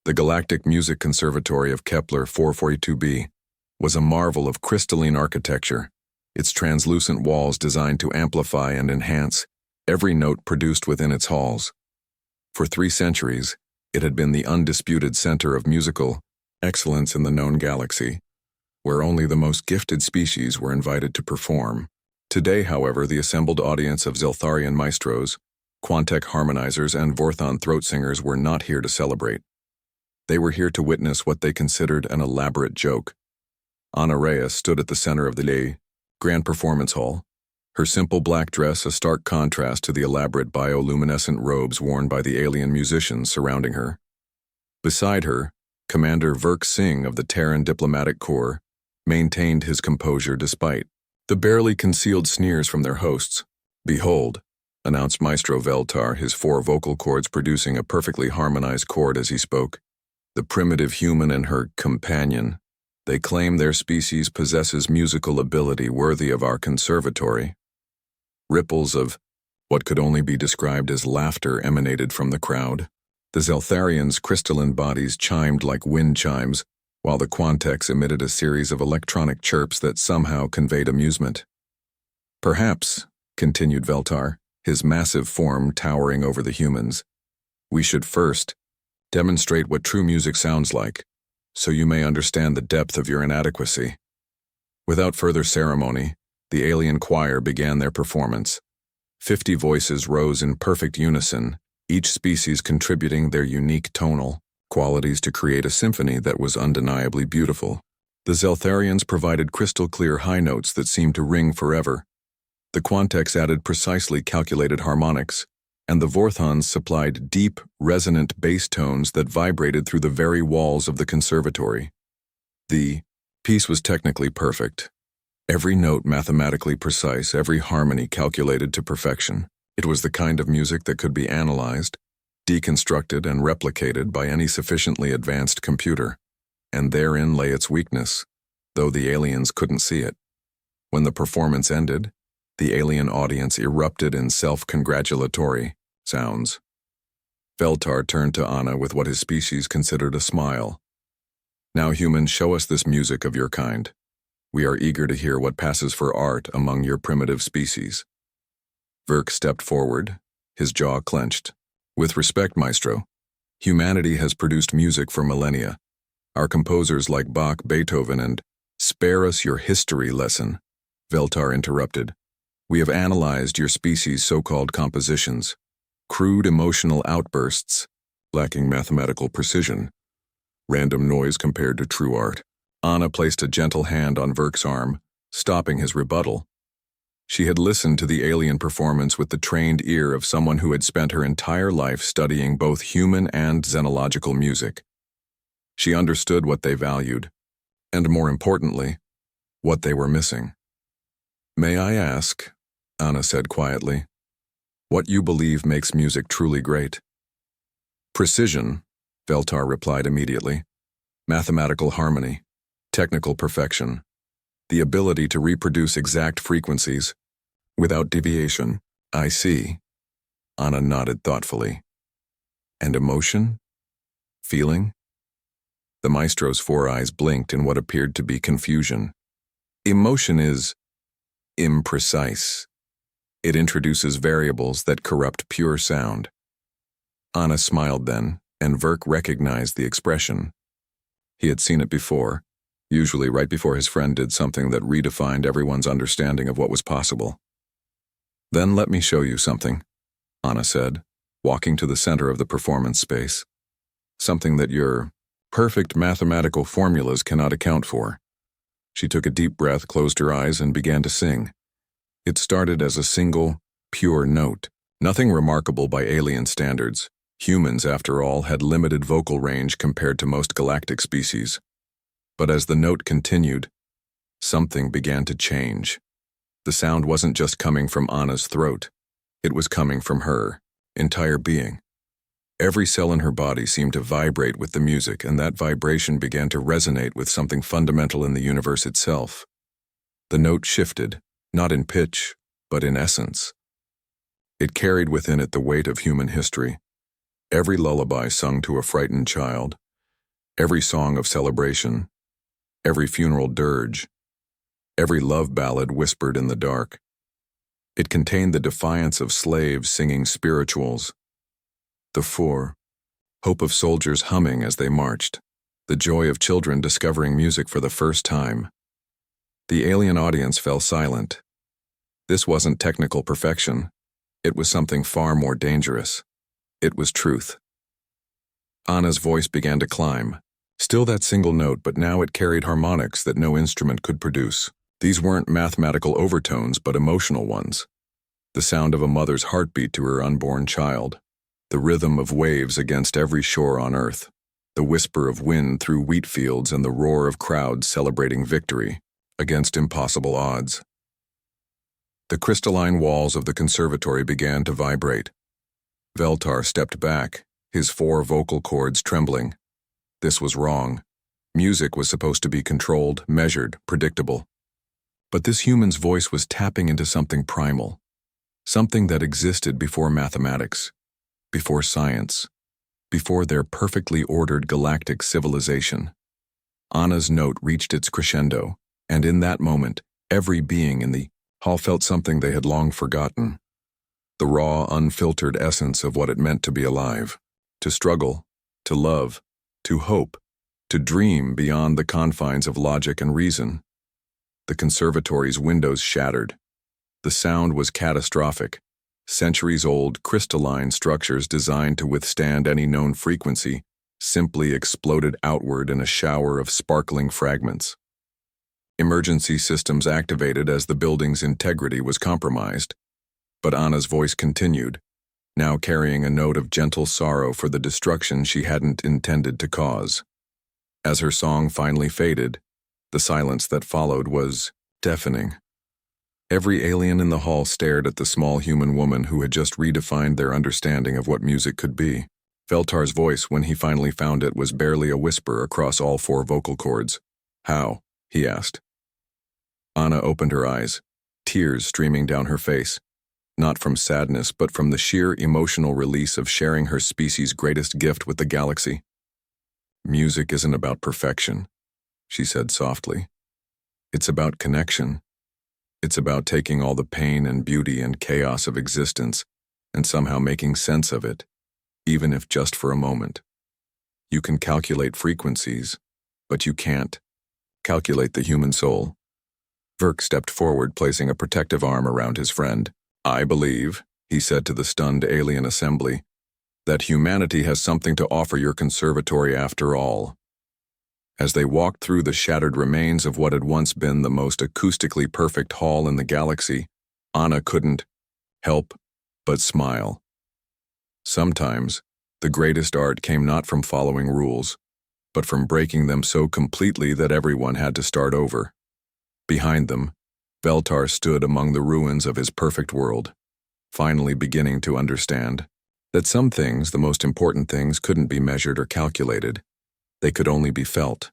The Galactic Music Conservatory of Kepler 442b was a marvel of crystalline architecture, its translucent walls designed to amplify and enhance every note produced within its halls. For 3 centuries, it had been the undisputed center of musical excellence in the known galaxy, where only the most gifted species were invited to perform. Today, however, the assembled audience of Zeltharian maestros, Quantec harmonizers, and Vorthon throat singers were not here to celebrate. They were here to witness what they considered an elaborate joke. Ana Reyes stood at the center of the Grand Performance Hall, her simple black dress a stark contrast to the elaborate bioluminescent robes worn by the alien musicians surrounding her. Beside her, Commander Verk Singh of the Terran Diplomatic Corps maintained his composure despite the barely concealed sneers from their hosts. "Behold," announced Maestro Veltar, his 4 vocal cords producing a perfectly harmonized chord as he spoke. "The primitive human and her companion. They claim their species possesses musical ability worthy of our conservatory." Ripples of what could only be described as laughter emanated from the crowd. The Zeltharians' crystalline bodies chimed like wind chimes, while the Quantecs emitted a series of electronic chirps that somehow conveyed amusement. "Perhaps," continued Veltar, his massive form towering over the humans, "we should first demonstrate what true music sounds like, so you may understand the depth of your inadequacy." Without further ceremony, the alien choir began their performance. 50 voices rose in perfect unison, each species contributing their unique tonal qualities to create a symphony that was undeniably beautiful. The Zeltharians provided crystal-clear high notes that seemed to ring forever. The Quantecs added precisely calculated harmonics, and the Vorthons supplied deep, resonant bass tones that vibrated through the very walls of the conservatory. The piece was technically perfect. Every note mathematically precise, every harmony calculated to perfection. It was the kind of music that could be analyzed, deconstructed, and replicated by any sufficiently advanced computer. And therein lay its weakness, though the aliens couldn't see it. When the performance ended, the alien audience erupted in self-congratulatory sounds. Veltar turned to Ana with what his species considered a smile. "Now, humans, show us this music of your kind. We are eager to hear what passes for art among your primitive species." Verk stepped forward, his jaw clenched. "With respect, Maestro, humanity has produced music for millennia. Our composers like Bach, Beethoven, and—" "Spare us your history lesson," Veltar interrupted. "We have analyzed your species' so-called compositions. Crude emotional outbursts, lacking mathematical precision. Random noise compared to true art." Ana placed a gentle hand on Verk's arm, stopping his rebuttal. She had listened to the alien performance with the trained ear of someone who had spent her entire life studying both human and xenological music. She understood what they valued, and more importantly, what they were missing. "May I ask," Ana said quietly, "what you believe makes music truly great?" "Precision," Veltar replied immediately. "Mathematical harmony, technical perfection, the ability to reproduce exact frequencies without deviation." "I see." Ana nodded thoughtfully. "And emotion? Feeling?" The maestro's 4 eyes blinked in what appeared to be confusion. "Emotion is imprecise. It introduces variables that corrupt pure sound." Ana smiled then, and Verk recognized the expression. He had seen it before, usually right before his friend did something that redefined everyone's understanding of what was possible. "Then let me show you something," Ana said, walking to the center of the performance space. "Something that your perfect mathematical formulas cannot account for." She took a deep breath, closed her eyes, and began to sing. It started as a single, pure note, nothing remarkable by alien standards. Humans, after all, had limited vocal range compared to most galactic species. But as the note continued, something began to change. The sound wasn't just coming from Ana's throat. It was coming from her entire being. Every cell in her body seemed to vibrate with the music, and that vibration began to resonate with something fundamental in the universe itself. The note shifted, not in pitch, but in essence. It carried within it the weight of human history. Every lullaby sung to a frightened child, Every song of celebration, every funeral dirge, every love ballad whispered in the dark. It contained the defiance of slaves singing spirituals, the hope of soldiers humming as they marched, the joy of children discovering music for the first time. The alien audience fell silent. This wasn't technical perfection. It was something far more dangerous. It was truth. Anna's voice began to climb. Still that single note, but now it carried harmonics that no instrument could produce. These weren't mathematical overtones, but emotional ones. The sound of a mother's heartbeat to her unborn child. The rhythm of waves against every shore on earth. The whisper of wind through wheat fields and the roar of crowds celebrating victory against impossible odds. The crystalline walls of the conservatory began to vibrate. Veltar stepped back, his 4 vocal cords trembling. This was wrong. Music was supposed to be controlled, measured, predictable. But this human's voice was tapping into something primal, something that existed before mathematics, before science, before their perfectly ordered galactic civilization. Anna's note reached its crescendo, and in that moment, every being in the hall felt something they had long forgotten. The raw, unfiltered essence of what it meant to be alive, to struggle, to love, to hope, to dream beyond the confines of logic and reason. The conservatory's windows shattered. The sound was catastrophic. Centuries-old, crystalline structures designed to withstand any known frequency simply exploded outward in a shower of sparkling fragments. Emergency systems activated as the building's integrity was compromised. But Anna's voice continued, now carrying a note of gentle sorrow for the destruction she hadn't intended to cause. As her song finally faded, the silence that followed was deafening. Every alien in the hall stared at the small human woman who had just redefined their understanding of what music could be. Veltar's voice, when he finally found it, was barely a whisper across all 4 vocal cords. "How?" he asked. Anna opened her eyes, tears streaming down her face, not from sadness but from the sheer emotional release of sharing her species' greatest gift with the galaxy. "Music isn't about perfection," she said softly. "It's about connection. It's about taking all the pain and beauty and chaos of existence and somehow making sense of it, even if just for a moment. You can calculate frequencies, but you can't calculate the human soul." Verk stepped forward, placing a protective arm around his friend. "I believe," he said to the stunned alien assembly, "that humanity has something to offer your conservatory after all." As they walked through the shattered remains of what had once been the most acoustically perfect hall in the galaxy, Anna couldn't help but smile. Sometimes, the greatest art came not from following rules, but from breaking them so completely that everyone had to start over. Behind them, Veltar stood among the ruins of his perfect world, finally beginning to understand that some things, the most important things, couldn't be measured or calculated. They could only be felt.